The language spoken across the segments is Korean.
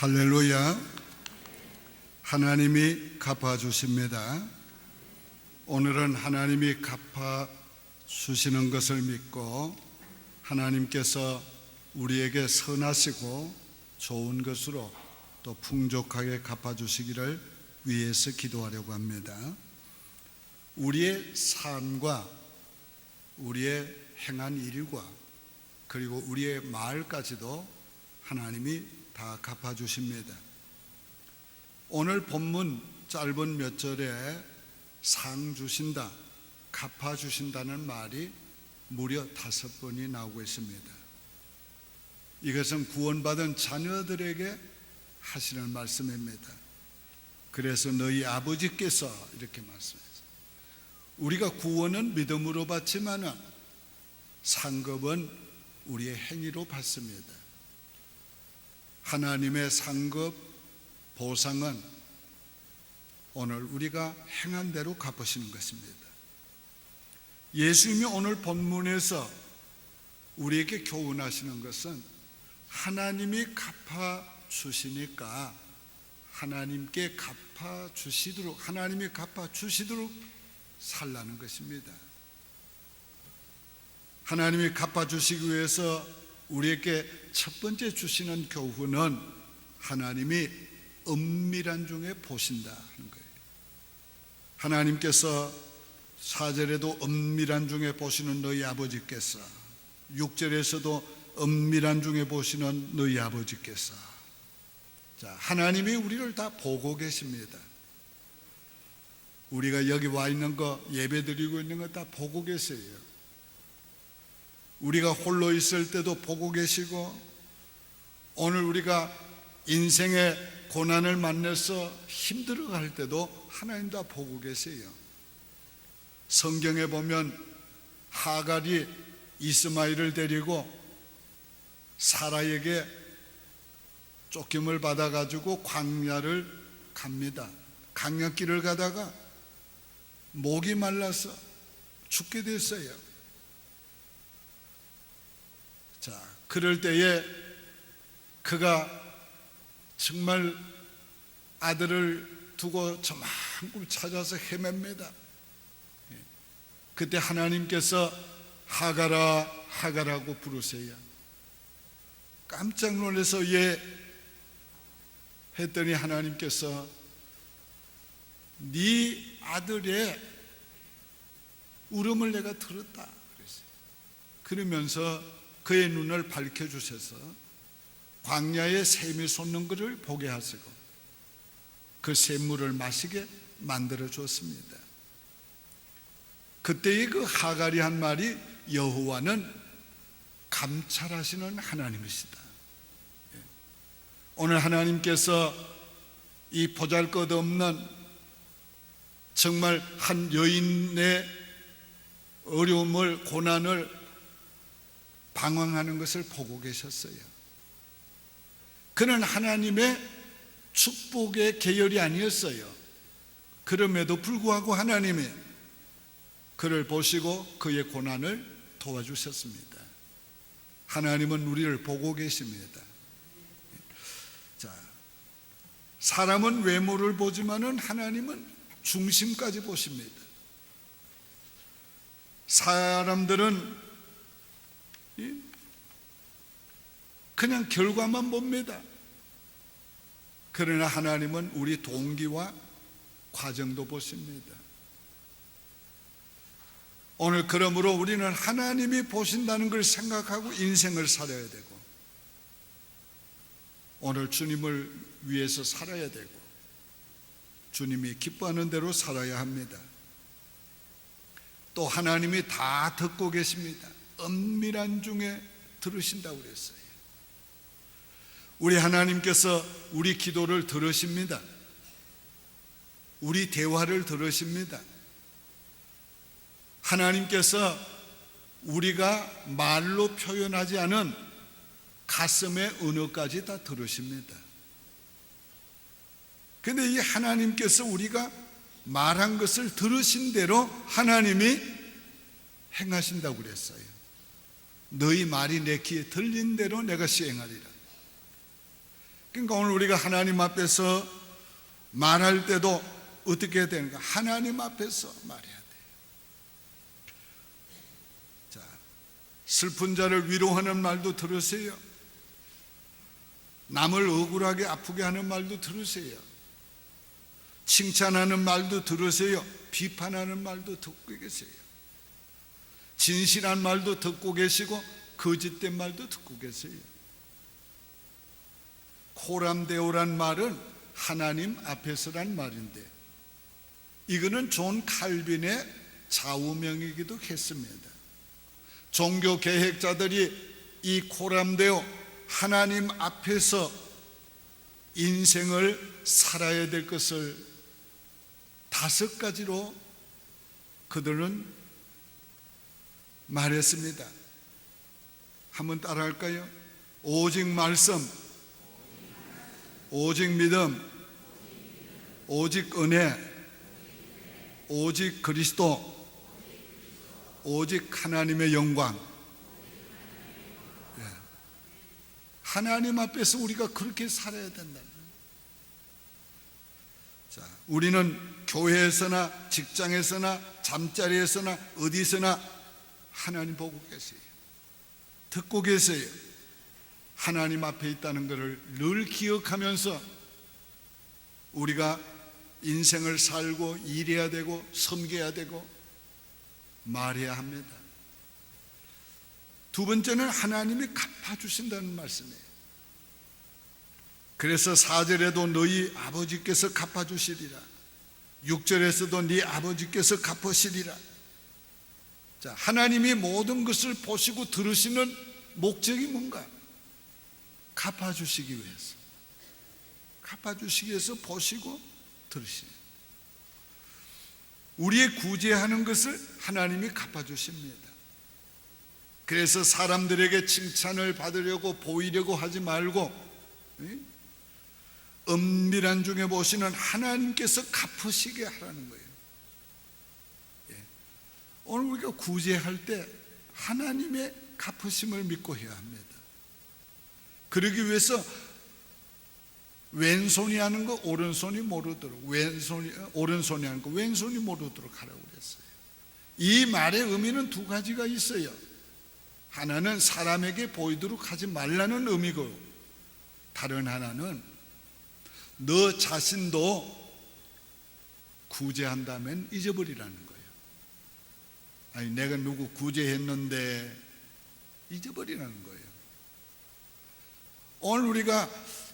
할렐루야. 하나님이 갚아주십니다. 오늘은 하나님이 갚아주시는 것을 믿고 하나님께서 우리에게 선하시고 좋은 것으로 또 풍족하게 갚아주시기를 위해서 기도하려고 합니다. 우리의 삶과 우리의 행한 일과 그리고 우리의 말까지도 하나님이 다 갚아주십니다. 오늘 본문 짧은 몇 절에 상 주신다, 갚아주신다는 말이 무려 5번이 나오고 있습니다. 이것은 구원받은 자녀들에게 하시는 말씀입니다. 그래서 너희 아버지께서 이렇게 말씀했어요. 우리가 구원은 믿음으로 받지만은 상급은 우리의 행위로 받습니다. 하나님의 상급 보상은 오늘 우리가 행한 대로 갚으시는 것입니다. 예수님이 오늘 본문에서 우리에게 교훈하시는 것은 하나님이 갚아주시니까 하나님께 갚아주시도록, 하나님이 갚아주시도록 살라는 것입니다. 하나님이 갚아주시기 위해서 우리에게 첫 번째 주시는 교훈은 하나님이 은밀한 중에 보신다 하는 거예요. 하나님께서 4절에도 은밀한 중에 보시는 너희 아버지께서, 6절에서도 은밀한 중에 보시는 너희 아버지께서. 자, 하나님이 우리를 다 보고 계십니다. 우리가 여기 와 있는 거, 예배 드리고 있는 거 다 보고 계세요. 우리가 홀로 있을 때도 보고 계시고, 오늘 우리가 인생의 고난을 만나서 힘들어갈 때도 하나님 다 보고 계세요. 성경에 보면 하갈이 이스마엘을 데리고 사라에게 쫓김을 받아가지고 광야를 갑니다. 광야길을 가다가 목이 말라서 죽게 됐어요. 자, 그럴 때에 그가 정말 아들을 두고 저만큼 찾아서 헤맵니다. 그때 하나님께서 하갈아 하갈하고 부르세요. 깜짝 놀라서 예 했더니 하나님께서 네 아들의 울음을 내가 들었다 그랬어요. 그러면서 그의 눈을 밝혀주셔서 광야에 샘이 솟는 것을 보게 하시고 그 샘물을 마시게 만들어 주었습니다. 그때의 그 하갈이 한 말이 여호와는 감찰하시는 하나님이시다. 오늘 하나님께서 이 보잘것없는 정말 한 여인의 어려움을, 고난을 방황하는 것을 보고 계셨어요. 그는 하나님의 축복의 계열이 아니었어요. 그럼에도 불구하고 하나님이 그를 보시고 그의 고난을 도와주셨습니다. 하나님은 우리를 보고 계십니다. 자, 사람은 외모를 보지만은 하나님은 중심까지 보십니다. 사람들은 그냥 결과만 봅니다. 그러나 하나님은 우리 동기와 과정도 보십니다. 오늘 그러므로 우리는 하나님이 보신다는 걸 생각하고 인생을 살아야 되고, 오늘 주님을 위해서 살아야 되고, 주님이 기뻐하는 대로 살아야 합니다. 또 하나님이 다 듣고 계십니다. 은밀한 중에 들으신다고 그랬어요. 우리 하나님께서 우리 기도를 들으십니다. 우리 대화를 들으십니다. 하나님께서 우리가 말로 표현하지 않은 가슴의 은어까지 다 들으십니다. 그런데 이 하나님께서 우리가 말한 것을 들으신 대로 하나님이 행하신다고 그랬어요. 너희 말이 내 귀에 들린 대로 내가 시행하리라. 그러니까 오늘 우리가 하나님 앞에서 말할 때도 어떻게 해야 되는가? 하나님 앞에서 말해야 돼요. 자, 슬픈 자를 위로하는 말도 들으세요. 남을 억울하게 아프게 하는 말도 들으세요. 칭찬하는 말도 들으세요. 비판하는 말도 듣고 계세요. 진실한 말도 듣고 계시고 거짓된 말도 듣고 계세요. 코람데오란 말은 하나님 앞에서란 말인데, 이거는 존 칼빈의 좌우명이기도 했습니다. 종교 계획자들이 이 코람데오, 하나님 앞에서 인생을 살아야 될 것을 5가지로 그들은 말했습니다. 한번 따라할까요? 오직 말씀, 오직 믿음, 오직 은혜, 오직 그리스도, 오직 하나님의 영광. 하나님 앞에서 우리가 그렇게 살아야 된다. 자, 우리는 교회에서나 직장에서나 잠자리에서나 어디서나 하나님 보고 계세요. 듣고 계세요. 하나님 앞에 있다는 것을 늘 기억하면서 우리가 인생을 살고 일해야 되고 섬겨야 되고 말해야 합니다. 두 번째는 하나님이 갚아주신다는 말씀이에요. 그래서 4절에도 너희 아버지께서 갚아주시리라, 6절에서도 네 아버지께서 갚으시리라. 자, 하나님이 모든 것을 보시고 들으시는 목적이 뭔가? 갚아주시기 위해서, 갚아주시기 위해서 보시고 들으시는, 우리의 구제하는 것을 하나님이 갚아주십니다. 그래서 사람들에게 칭찬을 받으려고 보이려고 하지 말고 은밀한 중에 보시는 하나님께서 갚으시게 하라는 거예요. 오늘 우리가 구제할 때 하나님의 갚으심을 믿고 해야 합니다. 그러기 위해서 왼손이 하는 거 오른손이 모르도록, 오른손이 하는 거 왼손이 모르도록 하라고 그랬어요. 이 말의 의미는 2가지가 있어요. 하나는 사람에게 보이도록 하지 말라는 의미고, 다른 하나는 너 자신도 구제한다면 잊어버리라는 거예요. 아니, 내가 누구 구제했는데 잊어버리라는 거예요. 오늘 우리가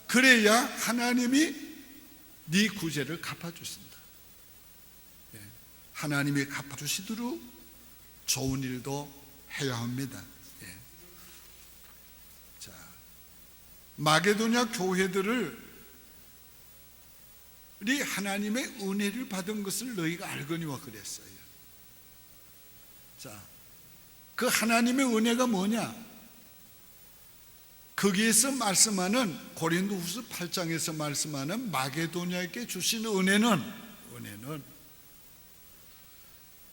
그래야 하나님이 네 구제를 갚아주신다. 하나님이 갚아주시도록 좋은 일도 해야 합니다. 자, 마게도냐 교회들을 하나님의 은혜를 받은 것을 너희가 알거니와 그랬어요. 자, 그 하나님의 은혜가 뭐냐? 거기에서 말씀하는 고린도후서 8장에서 말씀하는 마게도냐에게 주신 은혜는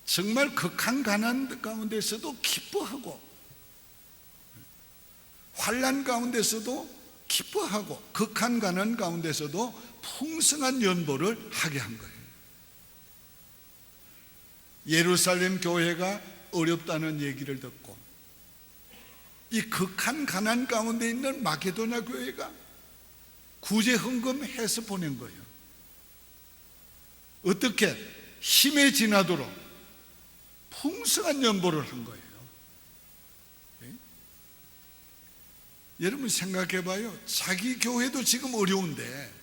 정말 극한 가난 가운데서도 기뻐하고, 환난 가운데서도 기뻐하고, 극한 가난 가운데서도 풍성한 연보를 하게 한 거예요. 예루살렘 교회가 어렵다는 얘기를 듣고 이 극한 가난 가운데 있는 마게도냐 교회가 구제 헌금해서 보낸 거예요. 어떻게? 힘에 지나도록 풍성한 연보를 한 거예요. 여러분 생각해 봐요. 자기 교회도 지금 어려운데,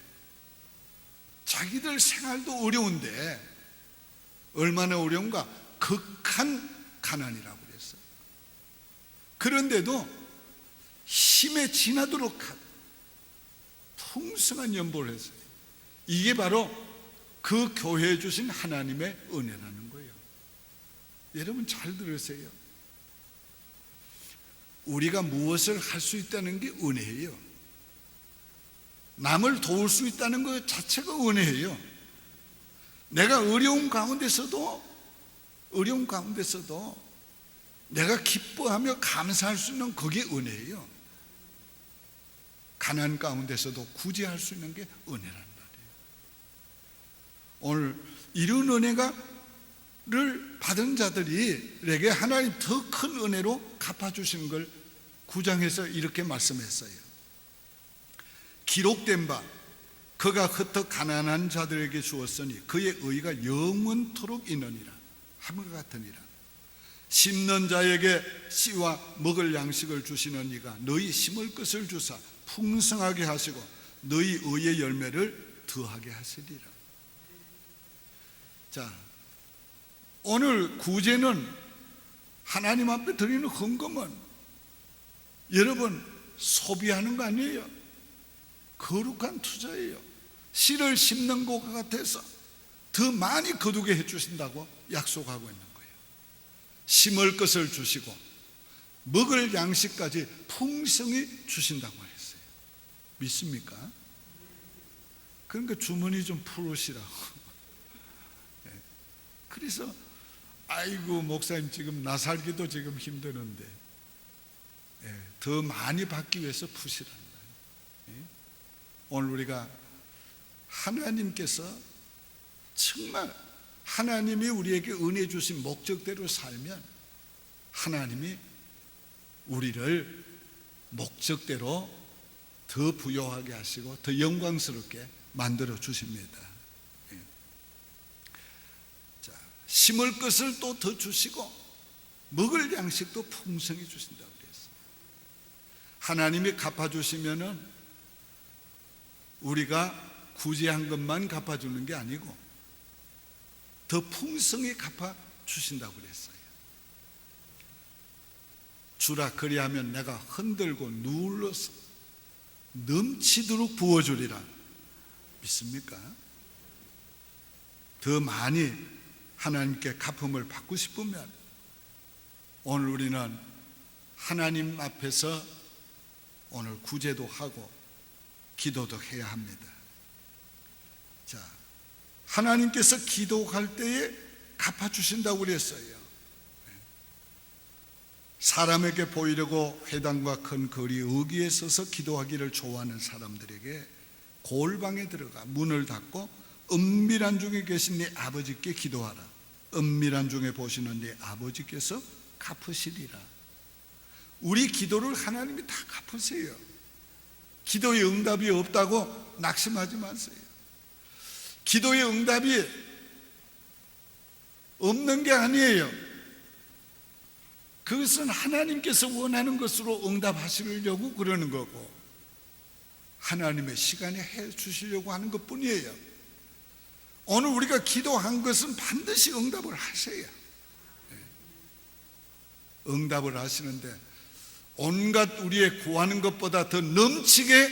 자기들 생활도 어려운데 얼마나 어려운가? 극한 가난이라고 그랬어요. 그런데도 힘에 지나도록 풍성한 연보를 했어요. 이게 바로 그 교회에 주신 하나님의 은혜라는 거예요. 여러분 잘 들으세요. 우리가 무엇을 할 수 있다는 게 은혜예요. 남을 도울 수 있다는 것 자체가 은혜예요. 내가 어려운 가운데서도 내가 기뻐하며 감사할 수 있는 그게 은혜예요. 가난 가운데서도 구제할 수 있는 게 은혜란 말이에요. 오늘 이런 은혜를 받은 자들에게 하나님 더 큰 은혜로 갚아주시는 걸 9장에서 이렇게 말씀했어요. 기록된 바 그가 흩어 가난한 자들에게 주었으니 그의 의가 영원토록 있느니라 함과 같으니라. 심는 자에게 씨와 먹을 양식을 주시는 이가 너희 심을 것을 주사 풍성하게 하시고 너희 의의 열매를 더하게 하시리라. 자, 오늘 구제는 하나님 앞에 드리는 헌금은 여러분 소비하는 거 아니에요. 거룩한 투자예요. 씨를 심는 것 같아서 더 많이 거두게 해주신다고 약속하고 있는 거예요. 심을 것을 주시고 먹을 양식까지 풍성히 주신다고 했어요. 믿습니까? 그러니까 주머니 좀 풀으시라고. 그래서 아이고 목사님 지금 나 살기도 지금 힘드는데 더 많이 받기 위해서 푸시란다. 오늘 우리가 하나님께서 정말 하나님이 우리에게 은혜 주신 목적대로 살면 하나님이 우리를 목적대로 더 부요하게 하시고 더 영광스럽게 만들어 주십니다. 자, 심을 것을 또 더 주시고 먹을 양식도 풍성히 주신다고 그랬어요. 하나님이 갚아주시면은 우리가 구제한 것만 갚아주는 게 아니고 더 풍성히 갚아주신다고 그랬어요. 주라 그리하면 내가 흔들고 눌러서 넘치도록 부어주리라. 믿습니까? 더 많이 하나님께 갚음을 받고 싶으면 오늘 우리는 하나님 앞에서 오늘 구제도 하고 기도도 해야 합니다. 자, 하나님께서 기도할 때에 갚아주신다고 그랬어요. 사람에게 보이려고 회당과 큰 거리 어귀에 서서 기도하기를 좋아하는 사람들에게 골방에 들어가 문을 닫고 은밀한 중에 계신 네 아버지께 기도하라. 은밀한 중에 보시는 네 아버지께서 갚으시리라. 우리 기도를 하나님이 다 갚으세요. 기도의 응답이 없다고 낙심하지 마세요. 기도의 응답이 없는 게 아니에요. 그것은 하나님께서 원하는 것으로 응답하시려고 그러는 거고 하나님의 시간에 해 주시려고 하는 것 뿐이에요. 오늘 우리가 기도한 것은 반드시 응답을 하세요. 응답을 하시는데 온갖 우리의 구하는 것보다 더 넘치게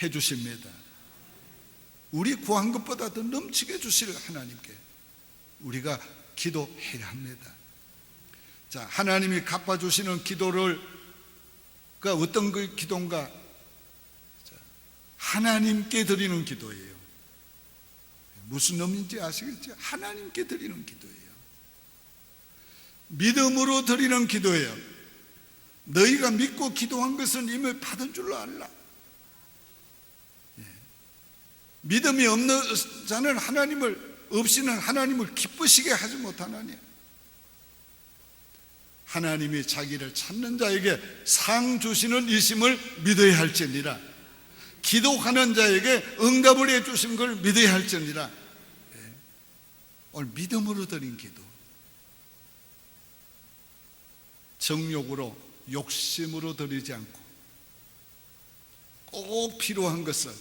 해 주십니다. 우리 구한 것보다 더 넘치게 주실 하나님께 우리가 기도해야 합니다. 자, 하나님이 갚아주시는 기도를 어떤 그 기도인가? 하나님께 드리는 기도예요. 무슨 의미인지 아시겠죠? 하나님께 드리는 기도예요. 믿음으로 드리는 기도예요. 너희가 믿고 기도한 것은 이미 받은 줄로 알라. 믿음이 없는 자는 없이는 하나님을 기쁘시게 하지 못하나니 하나님이 자기를 찾는 자에게 상 주시는 이심을 믿어야 할지니라. 기도하는 자에게 응답을 해 주신 걸 믿어야 할지니라. 오늘 믿음으로 드린 기도, 정욕으로 욕심으로 드리지 않고 꼭 필요한 것을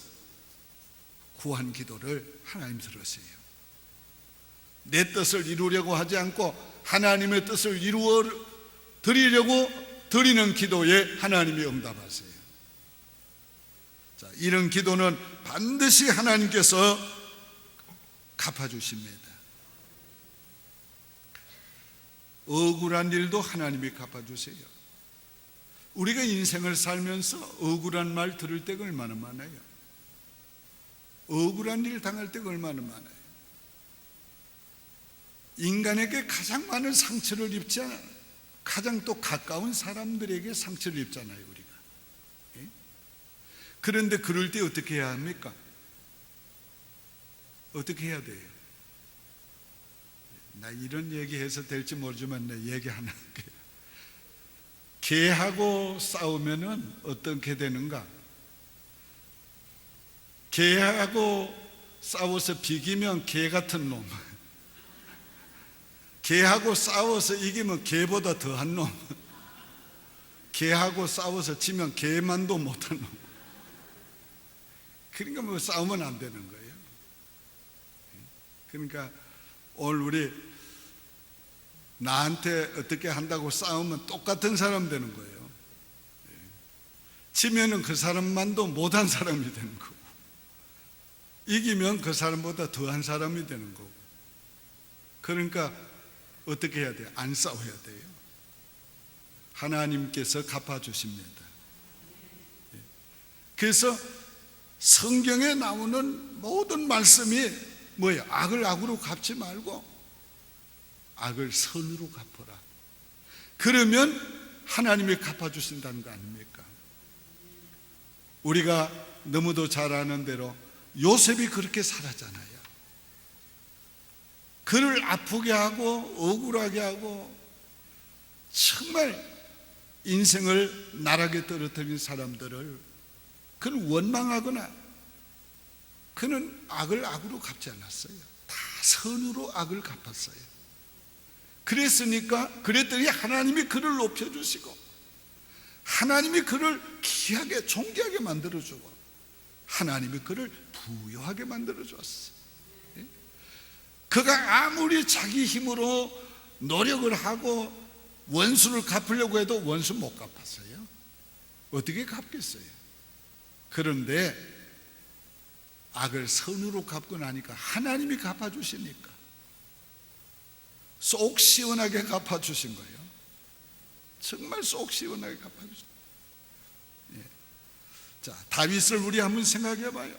구한 기도를 하나님 들으세요. 내 뜻을 이루려고 하지 않고 하나님의 뜻을 이루어 드리려고 드리는 기도에 하나님이 응답하세요. 자, 이런 기도는 반드시 하나님께서 갚아주십니다. 억울한 일도 하나님이 갚아주세요. 우리가 인생을 살면서 억울한 말 들을 때가 얼마나 많아요. 억울한 일 당할 때가 얼마나 많아요. 인간에게 가장 많은 상처를 입잖아요. 가장 또 가까운 사람들에게 상처를 입잖아요, 우리가. 그런데 그럴 때 어떻게 해야 합니까? 어떻게 해야 돼요? 나 이런 얘기해서 될지 모르지만 내 얘기 하나 할게요. 개하고 싸우면은 어떻게 되는가? 개하고 싸워서 비기면 개 같은 놈, 개하고 싸워서 이기면 개보다 더한 놈, 개하고 싸워서 지면 개만도 못한 놈. 그러니까 뭐 싸우면 안 되는 거예요. 그러니까 오늘 우리 나한테 어떻게 한다고 싸우면 똑같은 사람 되는 거예요. 지면은 그 사람만도 못한 사람이 되는 거고, 이기면 그 사람보다 더한 사람이 되는 거고. 그러니까 어떻게 해야 돼요? 안 싸워야 돼요. 하나님께서 갚아주십니다. 그래서 성경에 나오는 모든 말씀이 뭐예요? 악을 악으로 갚지 말고 악을 선으로 갚아라. 그러면 하나님이 갚아주신다는 거 아닙니까? 우리가 너무도 잘 아는 대로 요셉이 그렇게 살았잖아요. 그를 아프게 하고 억울하게 하고 정말 인생을 나락에 떨어뜨린 사람들을 그는 원망하거나 그는 악을 악으로 갚지 않았어요. 다 선으로 악을 갚았어요. 그랬더니 하나님이 그를 높여주시고 하나님이 그를 귀하게 존귀하게 만들어주고 하나님이 그를 부유하게 만들어줬어요. 그가 아무리 자기 힘으로 노력을 하고 원수를 갚으려고 해도 원수 못 갚았어요. 어떻게 갚겠어요? 그런데 악을 선으로 갚고 나니까 하나님이 갚아주시니까 속 시원하게 갚아주신 거예요. 정말 속 시원하게 갚아주신 거예요. 자, 다윗을 우리 한번 생각해 봐요.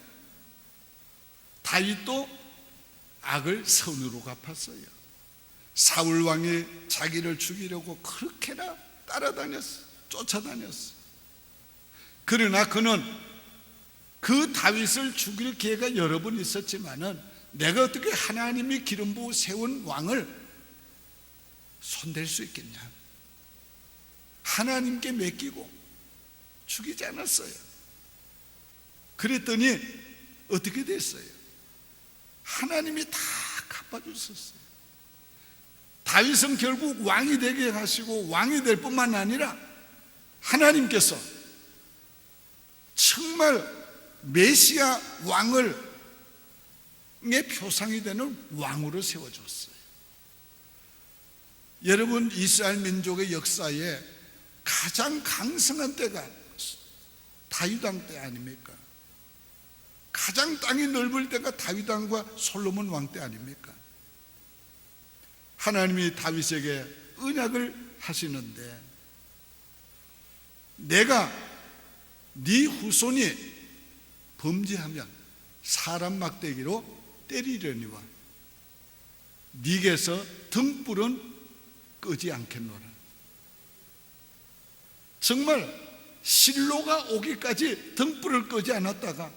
다윗도 악을 선으로 갚았어요. 사울 왕이 자기를 죽이려고 그렇게나 따라다녔어, 쫓아다녔어. 그러나 그는 그 다윗을 죽일 기회가 여러 번 있었지만은 내가 어떻게 하나님이 기름 부어 세운 왕을 손댈 수 있겠냐? 하나님께 맡기고 죽이지 않았어요. 그랬더니 어떻게 됐어요? 하나님이 다 갚아주셨어요. 다윗은 결국 왕이 되게 하시고 왕이 될 뿐만 아니라 하나님께서 정말 메시아 왕의 표상이 되는 왕으로 세워줬어요. 여러분, 이스라엘 민족의 역사에 가장 강성한 때가 다윗 왕 때 아닙니까? 가장 땅이 넓을 때가 다윗 왕과 솔로몬 왕 때 아닙니까? 하나님이 다윗에게 언약을 하시는데 내가 네 후손이 범죄하면 사람 막대기로 때리려니와 네게서 등불은 끄지 않겠노라. 정말 실로가 오기까지 등불을 끄지 않았다가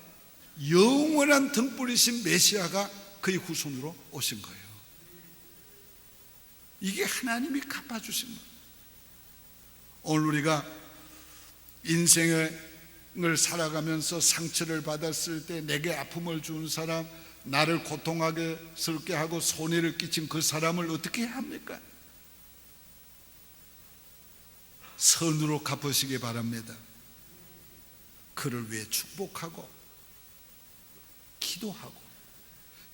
영원한 등불이신 메시아가 그의 후손으로 오신 거예요. 이게 하나님이 갚아주신 거예요. 오늘 우리가 인생을 살아가면서 상처를 받았을 때 내게 아픔을 준 사람, 나를 고통하게 스럽게 하고 손해를 끼친 그 사람을 어떻게 해야 합니까? 선으로 갚으시기 바랍니다. 그를 위해 축복하고 기도하고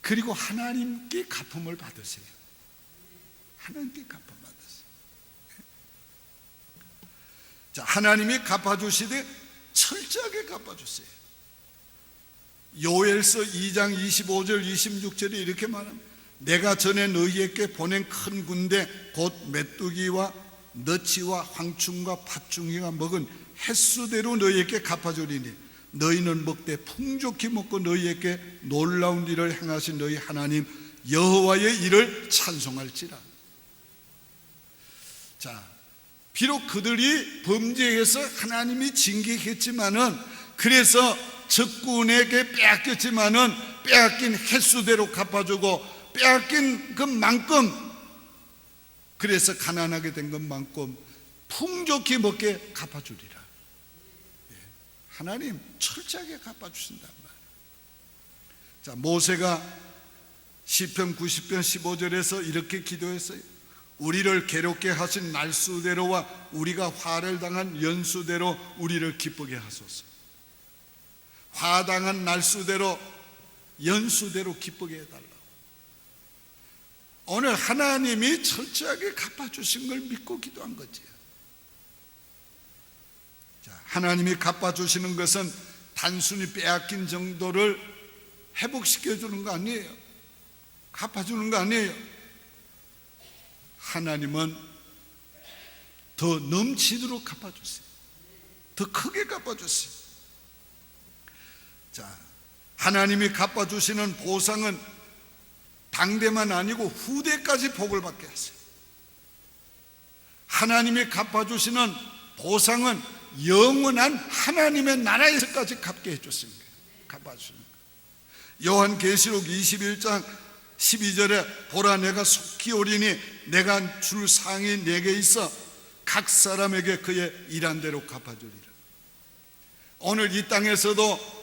그리고 하나님께 갚음을 받으세요. 하나님께 갚음 받으세요. 자, 하나님이 갚아주시되 철저하게 갚아주세요. 요엘서 2장 25절 26절에 이렇게 말합니다. 내가 전에 너희에게 보낸 큰 군대 곧 메뚜기와 너치와 황충과 팥중이가 먹은 횟수대로 너희에게 갚아주리니 너희는 먹되 풍족히 먹고 너희에게 놀라운 일을 행하신 너희 하나님 여호와의 일을 찬송할지라. 자, 비록 그들이 범죄해서 하나님이 징계했지만은 그래서 적군에게 빼앗겼지만은 빼앗긴 횟수대로 갚아주고 빼앗긴 것만큼, 그래서 가난하게 된 것만큼 풍족히 먹게 갚아주리라. 하나님 철저하게 갚아주신단 말이에요. 자, 모세가 시편 90편 15절에서 이렇게 기도했어요. 우리를 괴롭게 하신 날수대로와 우리가 화를 당한 연수대로 우리를 기쁘게 하소서. 화당한 날수대로 연수대로 기쁘게 해달라고. 오늘 하나님이 철저하게 갚아주신 걸 믿고 기도한 거지요. 자, 하나님이 갚아주시는 것은 단순히 빼앗긴 정도를 회복시켜주는 거 아니에요. 갚아주는 거 아니에요. 하나님은 더 넘치도록 갚아주세요. 더 크게 갚아주세요. 자, 하나님이 갚아주시는 보상은 당대만 아니고 후대까지 복을 받게 하세요. 하나님이 갚아주시는 보상은 영원한 하나님의 나라에서까지 갚게 해줬습니다. 갚아주시는 거예요. 요한계시록 21장 12절에 보라, 내가 속히 오리니 내가 줄 상이 내게 있어 각 사람에게 그의 일한 대로 갚아주리라. 오늘 이 땅에서도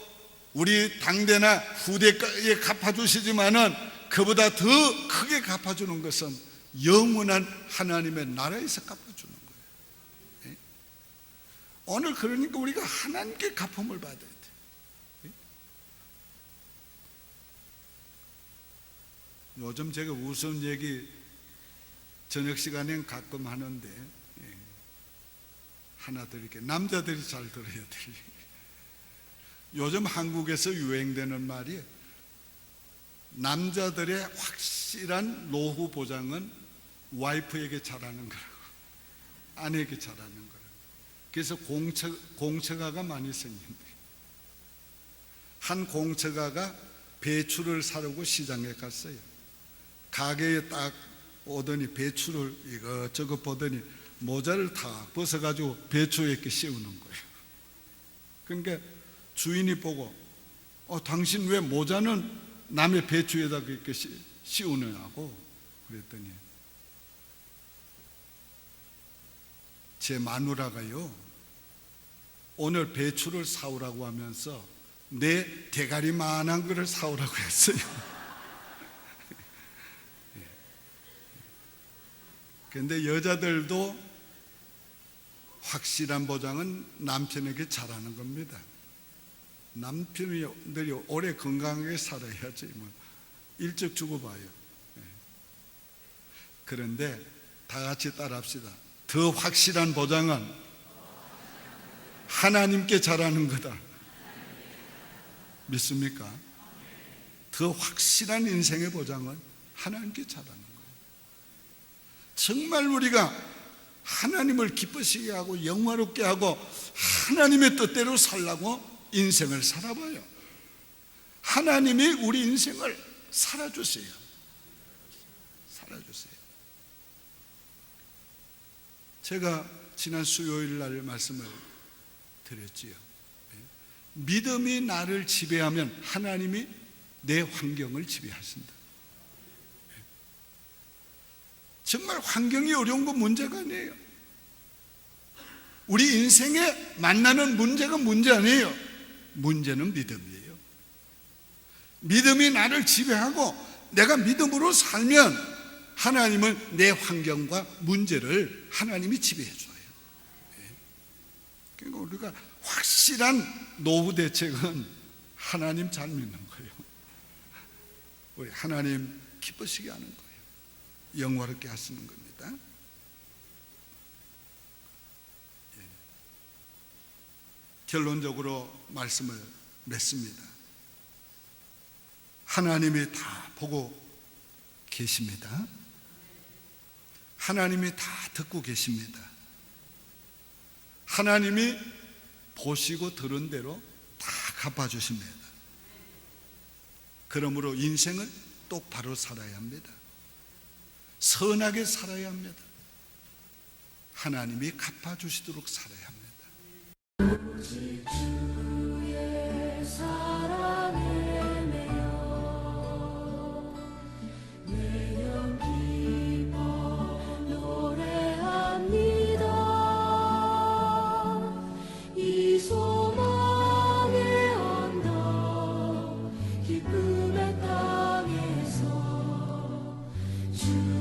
우리 당대나 후대에 갚아주시지만은 그보다 더 크게 갚아주는 것은 영원한 하나님의 나라에서 갚아주는 거예요. 오늘 그러니까 우리가 하나님께 갚음을 받아야 돼. 요즘 제가 우스운 얘기 저녁 시간엔 가끔 하는데 하나 드릴게요. 남자들이 잘 들어야 돼요. 요즘 한국에서 유행되는 말이, 남자들의 확실한 노후 보장은 와이프에게 잘하는 거라고, 아내에게 잘하는 거라고. 그래서 공처가가 많이 생긴대. 한 공처가가 배추를 사려고 시장에 갔어요. 가게에 딱 오더니 배추를 이것저것 보더니 모자를 다 벗어가지고 배추에 이렇게 씌우는 거예요. 그러니까 주인이 보고, 당신 왜 모자는 남의 배추에다 이렇게 씌우느냐고 그랬더니, 제 마누라가요, 오늘 배추를 사오라고 하면서 내 대가리만한 거를 사오라고 했어요. 그런데 여자들도 확실한 보장은 남편에게 잘하는 겁니다. 남편들이 오래 건강하게 살아야지 뭐 일찍 죽어봐요. 그런데 다 같이 따라합시다. 더 확실한 보장은 하나님께 잘하는 거다. 믿습니까? 더 확실한 인생의 보장은 하나님께 잘하는 거예요. 정말 우리가 하나님을 기쁘시게 하고 영화롭게 하고 하나님의 뜻대로 살라고 인생을 살아봐요. 하나님이 우리 인생을 살아주세요. 살아주세요. 제가 지난 수요일 날 말씀을 드렸지요. 믿음이 나를 지배하면 하나님이 내 환경을 지배하신다. 정말 환경이 어려운 건 문제가 아니에요. 우리 인생에 만나는 문제가 문제 아니에요. 문제는 믿음이에요. 믿음이 나를 지배하고 내가 믿음으로 살면 하나님은 내 환경과 문제를 하나님이 지배해 줘요. 그러니까 우리가 확실한 노후 대책은 하나님 잘 믿는 거예요. 우리 하나님 기쁘시게 하는 거예요. 영화롭게 하시는 겁니다. 결론적으로 말씀을 맺습니다. 하나님이 다 보고 계십니다. 하나님이 다 듣고 계십니다. 하나님이 보시고 들은 대로 다 갚아주십니다. 그러므로 인생은 똑바로 살아야 합니다. 선하게 살아야 합니다. 하나님이 갚아주시도록 살아야 합니다. 사랑에 매여 매년 기뻐 노래합니다. 이 소망의 언덕 기쁨의 땅에서 주